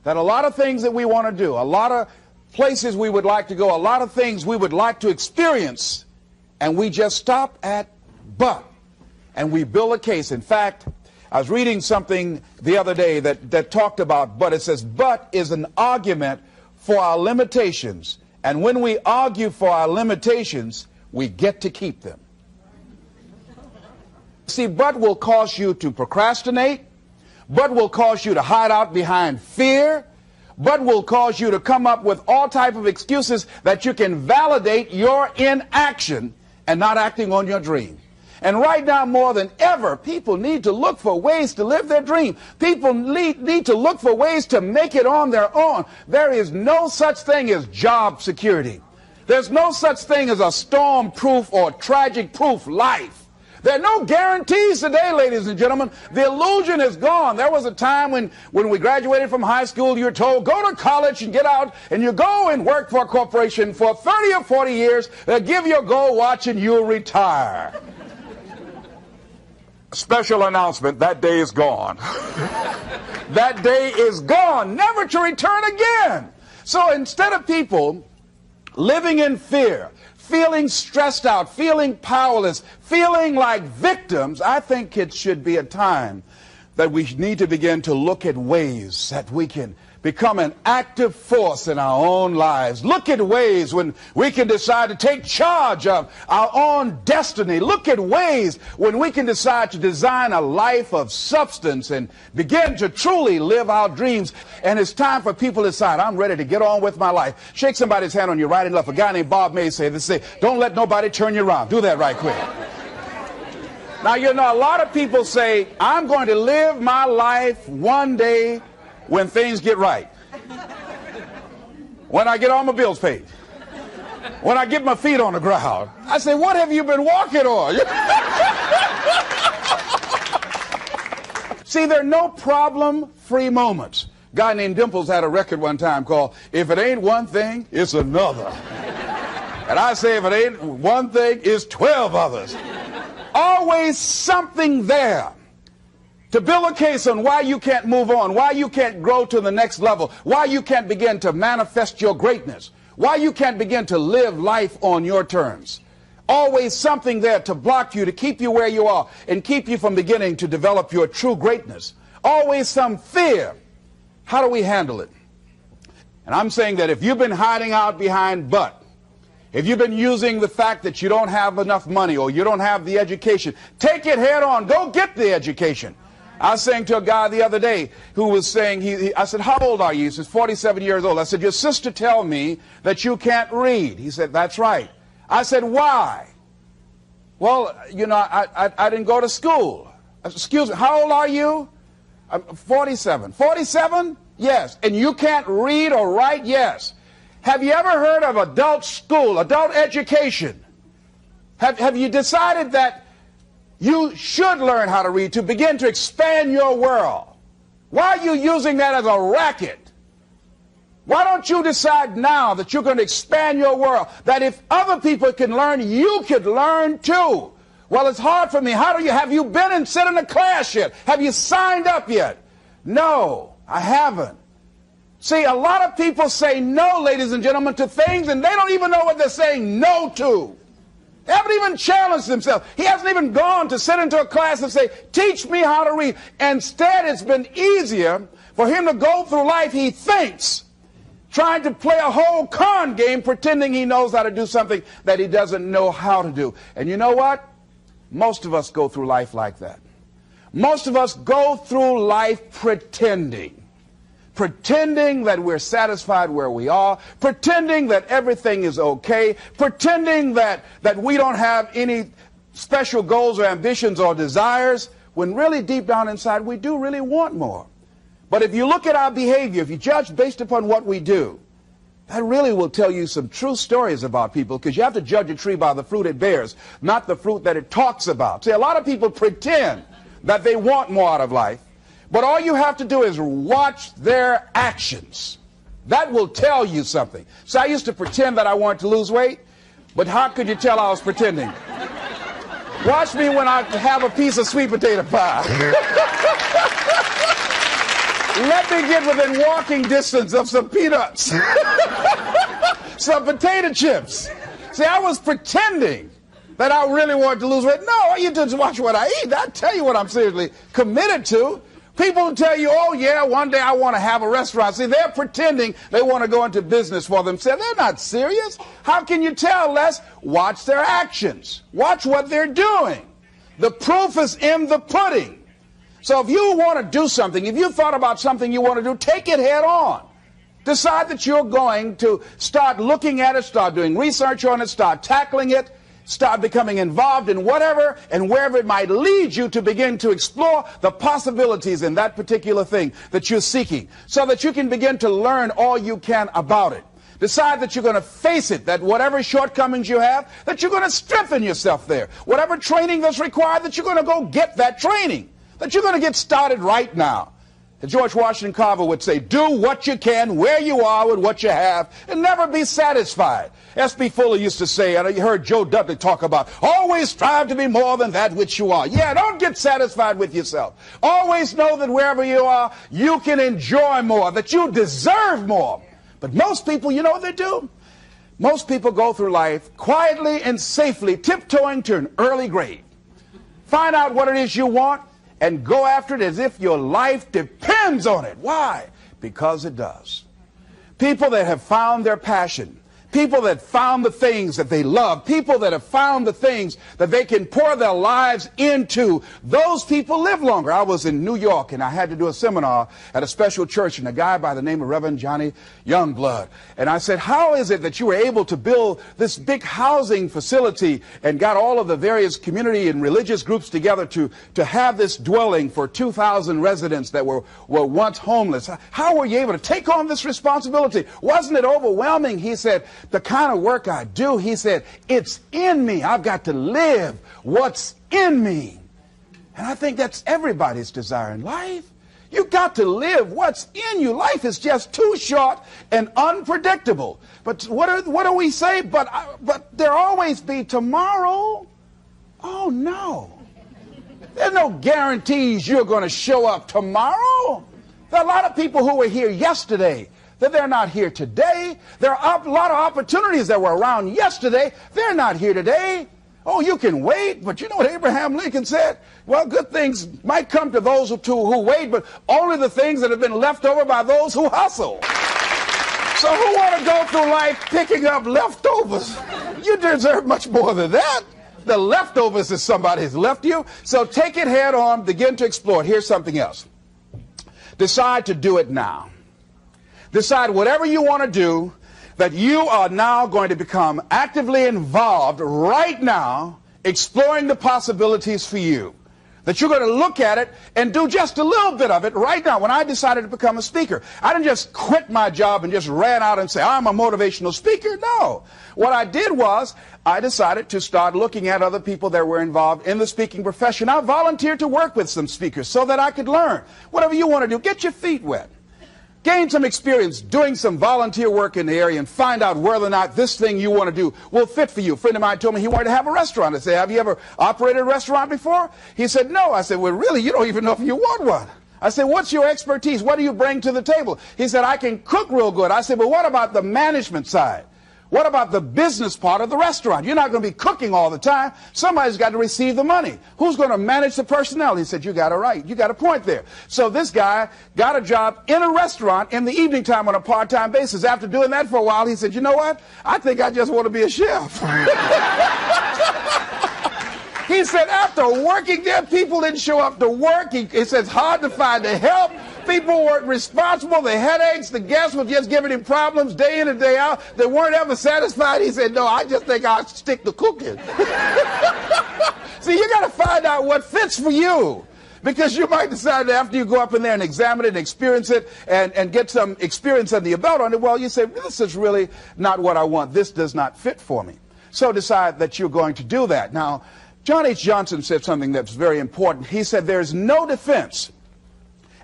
that a lot of things that we want to do, a lot of places we would like to go, a lot of things we would like to experience, and we just stop at but, and we build a case. In fact, I was reading something the other day that talked about but. It says, but is an argument for our limitations. And when we argue for our limitations, we get to keep them. See, but will cause you to procrastinate. But will cause you to hide out behind fear. But will cause you to come up with all type of excuses that you can validate your inaction and not acting on your dream. And right now, more than ever, people need to look for ways to live their dream. People need to look for ways to make it on their own. There is no such thing as job security. There's no such thing as a storm-proof or tragic-proof life. There are no guarantees today, ladies and gentlemen. The illusion is gone. There was a time when we graduated from high school, you were told, go to college and get out, and you go and work for a corporation for 30 or 40 years. They'll give you a gold watch and you'll retire. Special announcement, that day is gone. That day is gone, never to return again. So instead of people living in fear, feeling stressed out, feeling powerless, feeling like victims, I think it should be a time that we need to begin to look at ways that we can become an active force in our own lives. Look at ways when we can decide to take charge of our own destiny. Look at ways when we can decide to design a life of substance and begin to truly live our dreams. And it's time for people to decide, I'm ready to get on with my life. Shake somebody's hand on your right and left. A guy named Bob May said this, don't let nobody turn you around. Do that right quick. Now, you know, a lot of people say, I'm going to live my life one day when things get right. When I get all my bills paid. When I get my feet on the ground. I say, what have you been walking on? See, there are no problem-free moments. A guy named Dimples had a record one time called, If It Ain't One Thing, It's Another. And I say, if it ain't one thing, it's 12 others. Always something there to build a case on why you can't move on, why you can't grow to the next level, why you can't begin to manifest your greatness, why you can't begin to live life on your terms. Always something there to block you, to keep you where you are, and keep you from beginning to develop your true greatness. Always some fear. How do we handle it? And I'm saying that if you've been hiding out behind but, if you've been using the fact that you don't have enough money or you don't have the education, take it head on. Go get the education. I was saying to a guy the other day who was saying, I said, how old are you? He says, 47 years old. I said, your sister tell me that you can't read. He said, that's right. I said, why? Well, you know, I didn't go to school. I said, excuse me, how old are you? I'm 47. 47? Yes. And you can't read or write? Yes. Have you ever heard of adult school, adult education? Have you decided that you should learn how to read to begin to expand your world? Why are you using that as a racket? Why don't you decide now that you're going to expand your world, that if other people can learn, you could learn too? Well, it's hard for me. Have you been and sit in a class yet? Have you signed up yet? No, I haven't. See, a lot of people say no, ladies and gentlemen, to things, and they don't even know what they're saying no to. They haven't even challenged themselves. He hasn't even gone to sit into a class and say, teach me how to read. Instead, it's been easier for him to go through life, he thinks, trying to play a whole con game, pretending he knows how to do something that he doesn't know how to do. And you know what? Most of us go through life like that. Most of us go through life pretending that we're satisfied where we are, pretending that everything is okay, pretending that we don't have any special goals or ambitions or desires, when really deep down inside we do really want more. But if you look at our behavior, if you judge based upon what we do, that really will tell you some true stories about people, because you have to judge a tree by the fruit it bears, not the fruit that it talks about. See, a lot of people pretend that they want more out of life, but all you have to do is watch their actions. That will tell you something. So I used to pretend that I wanted to lose weight, but how could you tell I was pretending? Watch me when I have a piece of sweet potato pie. Let me get within walking distance of some peanuts, some potato chips. See, I was pretending that I really wanted to lose weight. No, all you do is watch what I eat. I tell you what I'm seriously committed to. People tell you, oh yeah, one day I want to have a restaurant. See, they're pretending they want to go into business for themselves. They're not serious. How can you tell, Les? Watch their actions. Watch what they're doing. The proof is in the pudding. So if you want to do something, if you thought about something you want to do, take it head on. Decide that you're going to start looking at it, start doing research on it, start tackling it. Start becoming involved in whatever and wherever it might lead you to begin to explore the possibilities in that particular thing that you're seeking so that you can begin to learn all you can about it. Decide that you're going to face it, that whatever shortcomings you have, that you're going to strengthen yourself there. Whatever training that's required, that you're going to go get that training, that you're going to get started right now. And George Washington Carver would say, do what you can, where you are with what you have, and never be satisfied. S.B. Fuller used to say, and you heard Joe Dudley talk about, always strive to be more than that which you are. Yeah, don't get satisfied with yourself. Always know that wherever you are, you can enjoy more, that you deserve more. But most people, you know what they do? Most people go through life quietly and safely, tiptoeing to an early grave. Find out what it is you want, and go after it as if your life depends on it. Why? Because it does. People that have found their passion, people that found the things that they love, people that have found the things that they can pour their lives into, those people live longer. I was in New York and I had to do a seminar at a special church, and a guy by the name of Reverend Johnny Youngblood. And I said, how is it that you were able to build this big housing facility and got all of the various community and religious groups together to have this dwelling for 2,000 residents that were once homeless? How were you able to take on this responsibility? Wasn't it overwhelming? He said, the kind of work I do, he said, it's in me. I've got to live what's in me. And I think that's everybody's desire in life. You've got to live what's in you. Life is just too short and unpredictable. But what do we say? But there'll always be tomorrow. Oh, no. There's no guarantees you're going to show up tomorrow. There are a lot of people who were here yesterday that they're not here today. There are a lot of opportunities that were around yesterday. They're not here today. Oh, you can wait, but you know what Abraham Lincoln said? Well, good things might come to those who wait, but only the things that have been left over by those who hustle. So who want to go through life picking up leftovers? You deserve much more than that. The leftovers is somebody has left you. So take it head on, begin to explore it. Here's something else. Decide to do it now. Decide whatever you want to do, that you are now going to become actively involved right now, exploring the possibilities for you. That you're going to look at it and do just a little bit of it right now. When I decided to become a speaker, I didn't just quit my job and just ran out and say, I'm a motivational speaker. No. What I did was I decided to start looking at other people that were involved in the speaking profession. I volunteered to work with some speakers so that I could learn. Whatever you want to do, get your feet wet. Gain some experience doing some volunteer work in the area and find out whether or not this thing you want to do will fit for you. A friend of mine told me he wanted to have a restaurant. I said, have you ever operated a restaurant before? He said, no. I said, well, really, you don't even know if you want one. I said, what's your expertise? What do you bring to the table? He said, I can cook real good. I said, but what about the management side? What about the business part of the restaurant? You're not going to be cooking all the time. Somebody's got to receive the money. Who's going to manage the personnel? He said, you got it right. You got a point there. So this guy got a job in a restaurant in the evening time on a part-time basis. After doing that for a while, he said, you know what? I think I just want to be a chef. He said, after working there, people didn't show up to work. He said, it's hard to find the help. People weren't responsible. The headaches, the guests were just giving him problems day in and day out. They weren't ever satisfied. He said, no, I just think I'll stick to cooking. See, you got to find out what fits for you. Because you might decide that after you go up in there and examine it and experience it and get some experience under your belt on it, well, you say, this is really not what I want. This does not fit for me. So decide that you're going to do that. Now, John H. Johnson said something that's very important. He said, there's no defense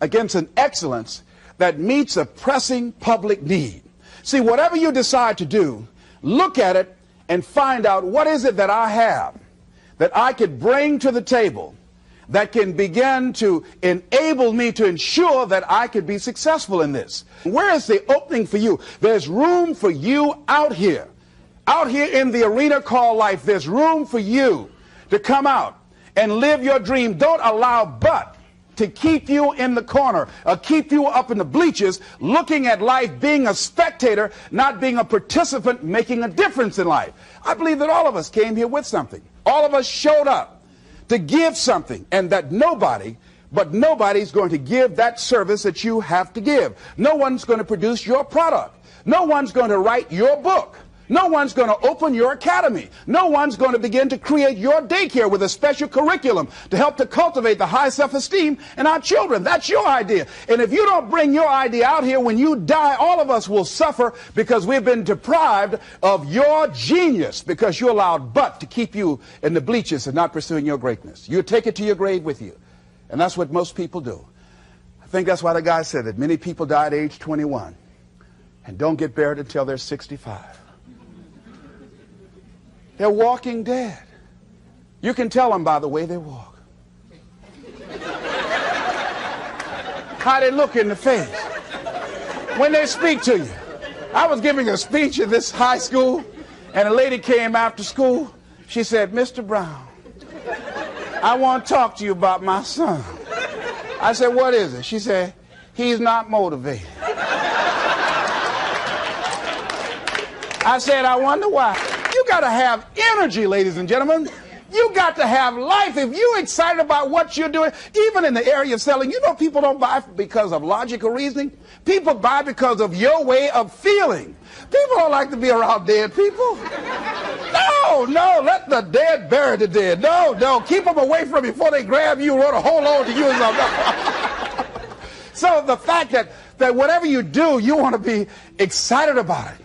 against an excellence that meets a pressing public need. See, whatever you decide to do, look at it and find out what is it that I have that I could bring to the table that can begin to enable me to ensure that I could be successful in this. Where is the opening for you? There's room for you out here in the arena called life. There's room for you to come out and live your dream. Don't allow but to keep you in the corner, or keep you up in the bleachers, looking at life, being a spectator, not being a participant, making a difference in life. I believe that all of us came here with something. All of us showed up to give something, and that nobody's going to give that service that you have to give. No one's going to produce your product. No one's going to write your book. No one's going to open your academy. No one's going to begin to create your daycare with a special curriculum to help to cultivate the high self-esteem in our children. That's your idea. And if you don't bring your idea out here, when you die, all of us will suffer because we've been deprived of your genius, because you allowed but to keep you in the bleachers and not pursuing your greatness. You take it to your grave with you. And that's what most people do. I think that's why the guy said that many people die at age 21 and don't get buried until they're 65. They're walking dead. You can tell them by the way they walk. How they look in the face. When they speak to you. I was giving a speech at this high school, and a lady came after school. She said, "Mr. Brown, I want to talk to you about my son." I said, "What is it?" She said, "He's not motivated." I said, "I wonder why." You got to have energy, ladies and gentlemen. You got to have life. If you're excited about what you're doing, even in the area of selling, you know, people don't buy because of logical reasoning. People buy because of your way of feeling. People don't like to be around dead people. No, let the dead bury the dead. No, keep them away from you before they grab you or hold on to you or something. So the fact that whatever you do, you want to be excited about it.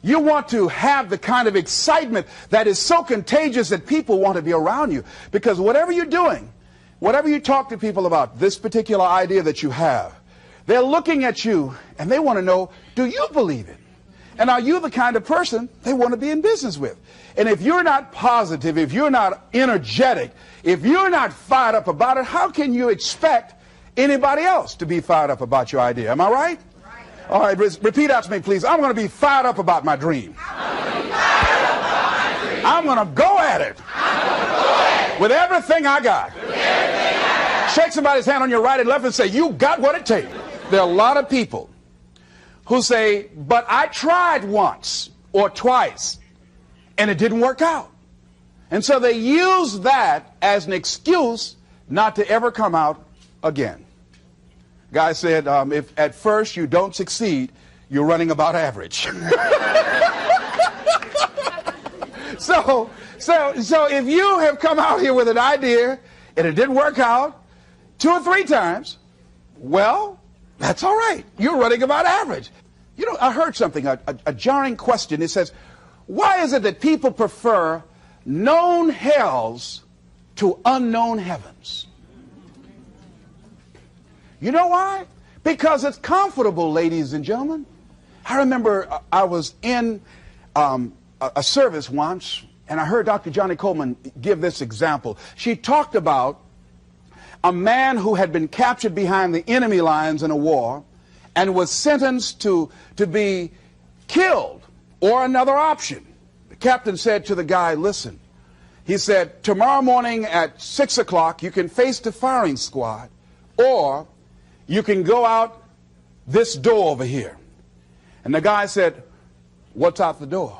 You want to have the kind of excitement that is so contagious that people want to be around you. Because whatever you're doing, whatever you talk to people about, this particular idea that you have, they're looking at you and they want to know, do you believe it? And are you the kind of person they want to be in business with? And if you're not positive, if you're not energetic, if you're not fired up about it, how can you expect anybody else to be fired up about your idea? Am I right? All right, repeat after me, please. I'm going to be fired up about my dream. I'm going to go at it with everything I got. Shake somebody's hand on your right and left and say, "You got what it takes." There are a lot of people who say, "But I tried once or twice and it didn't work out." And so they use that as an excuse not to ever come out again. Guy said, if at first you don't succeed, you're running about average. So if you have come out here with an idea and it didn't work out 2 or 3 times, well, that's all right. You're running about average. You know, I heard something, a jarring question. It says, why is it that people prefer known hells to unknown heavens? You know why? Because it's comfortable, ladies and gentlemen. I remember I was in a service once, and I heard Dr. Johnny Coleman give this example. She talked about a man who had been captured behind the enemy lines in a war and was sentenced to be killed or another option. The captain said to the guy, "Listen," he said, "tomorrow morning at 6 o'clock you can face the firing squad, or you can go out this door over here." And the guy said, "What's out the door?"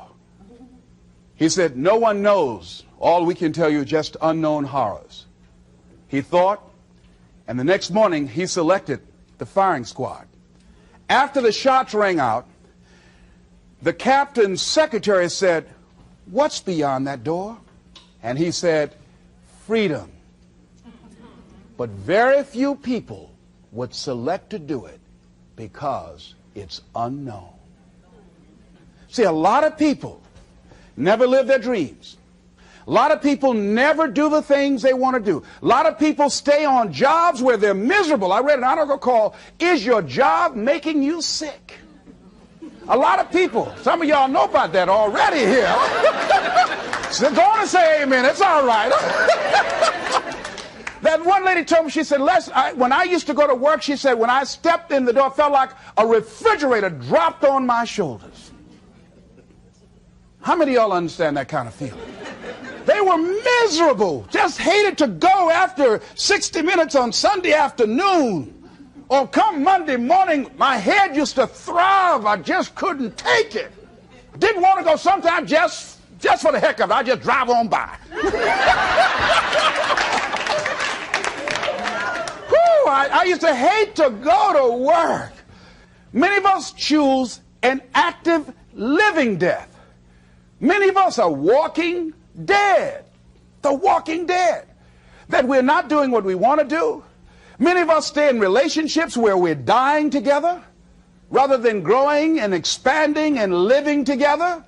He said, "No one knows. All we can tell you is just unknown horrors." He thought, and the next morning he selected the firing squad. After the shots rang out, the captain's secretary said, "What's beyond that door?" And he said, "Freedom." But very few people would select to do it because it's unknown. See, a lot of people never live their dreams. A lot of people never do the things they want to do. A lot of people stay on jobs where they're miserable. I read an article called, "Is Your Job Making You Sick?" A lot of people, some of y'all know about that already here. So go on and say amen. It's all right. And one lady told me, she said, Les, when I used to go to work, she said, when I stepped in the door, it felt like a refrigerator dropped on my shoulders. How many of y'all understand that kind of feeling? They were miserable, just hated to go after 60 minutes on Sunday afternoon. Or come Monday morning, my head used to throb. I just couldn't take it. Didn't want to go sometimes just for the heck of it. I just drive on by. Whew, I used to hate to go to work. Many of us choose an active living death. Many of us are walking dead. The walking dead. That we're not doing what we want to do. Many of us stay in relationships where we're dying together rather than growing and expanding and living together.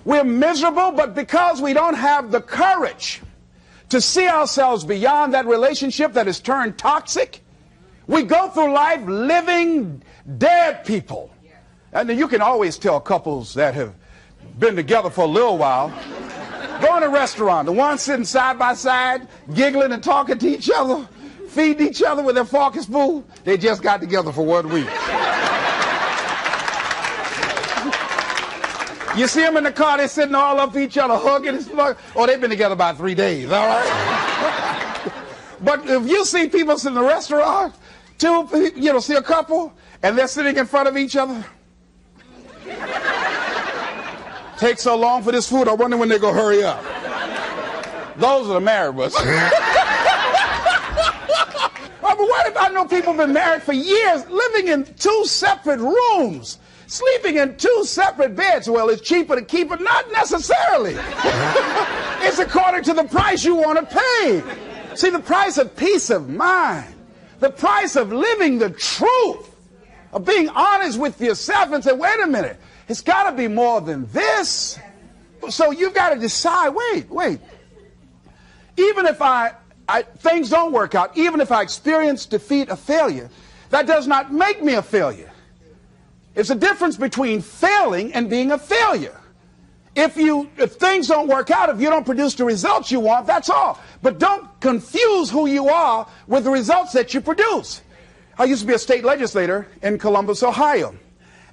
We're miserable, but because we don't have the courage to see ourselves beyond that relationship that has turned toxic, we go through life living dead people. And you can always tell couples that have been together for a little while. Go in a restaurant, the ones sitting side by side, giggling and talking to each other, feeding each other with their fork and spoon, they just got together for 1 week. You see them in the car, they're sitting all up each other, hugging and stuff. Oh, they've been together about 3 days, all right? But if you see people in the restaurant, see a couple, and they're sitting in front of each other. Takes so long for this food, I wonder when they're going to hurry up. Those are the married ones. But what if I know people have been married for years, living in 2 separate rooms, sleeping in 2 separate beds? Well, it's cheaper to keep it. Not necessarily. It's according to the price you want to pay. See, the price of peace of mind, the price of living the truth, of being honest with yourself and say, wait a minute, it's got to be more than this. So you've got to decide, wait. Even if things don't work out, even if I experience defeat or failure, that does not make me a failure. It's a difference between failing and being a failure. If things don't work out, if you don't produce the results you want, that's all. But don't confuse who you are with the results that you produce. I used to be a state legislator in Columbus, Ohio.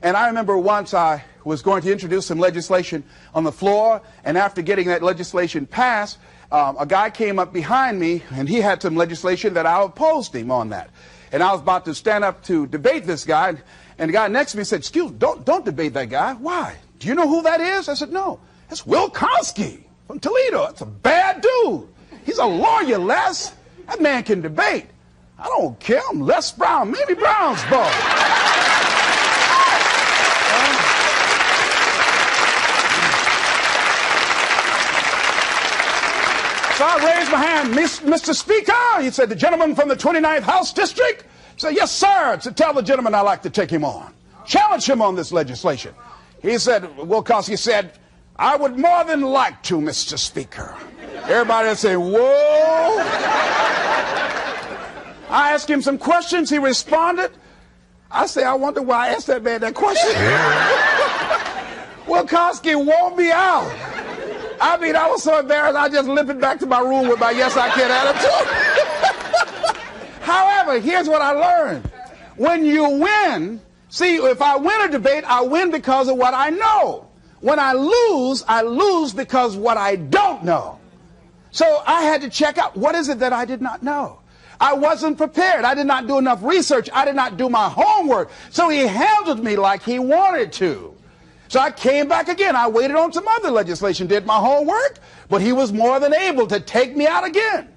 And I remember once I was going to introduce some legislation on the floor, and after getting that legislation passed, a guy came up behind me, and he had some legislation that I opposed him on that. And I was about to stand up to debate this guy, and the guy next to me said, "Excuse me, don't debate that guy." "Why? Do you know who that is?" I said, "No, it's Will Kosky from Toledo. That's a bad dude. He's a lawyer, Les. That man can debate." "I don't care. I'm Les Brown, maybe Brown's boy." So I raised my hand. "Mr. Speaker," he said, "the gentleman from the 29th House District." I said, "Yes, sir." To tell the gentleman I'd like to take him on. Challenge him on this legislation. He said, Will Kosky said, "I would more than like to, Mr. Speaker." Everybody would say, "Whoa." I asked him some questions. He responded. I say, I wonder why I asked that man that question. Will Kosky wore me out. I mean, I was so embarrassed, I just limped back to my room with my yes, I can attitude. However, here's what I learned. When you win, see, if I win a debate, I win because of what I know. When I lose because of what I don't know. So I had to check out, what is it that I did not know? I wasn't prepared. I did not do enough research. I did not do my homework. So he handled me like he wanted to. So I came back again. I waited on some other legislation, did my homework, but he was more than able to take me out again.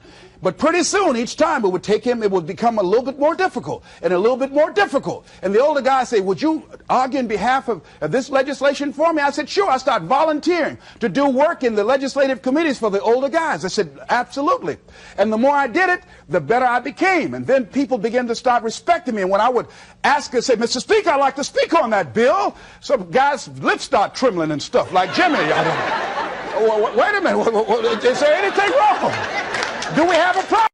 But pretty soon, each time it would become a little bit more difficult and a little bit more difficult. And the older guy said, "Would you argue in behalf of this legislation for me?" I said, "Sure." I started volunteering to do work in the legislative committees for the older guys. I said, "Absolutely." And the more I did it, the better I became. And then people began to start respecting me. And when I would ask and say, "Mr. Speaker, I'd like to speak on that bill," some guys' lips start trembling and stuff, like Jimmy. I don't know. Wait a minute. Is there anything wrong? Do we have a problem?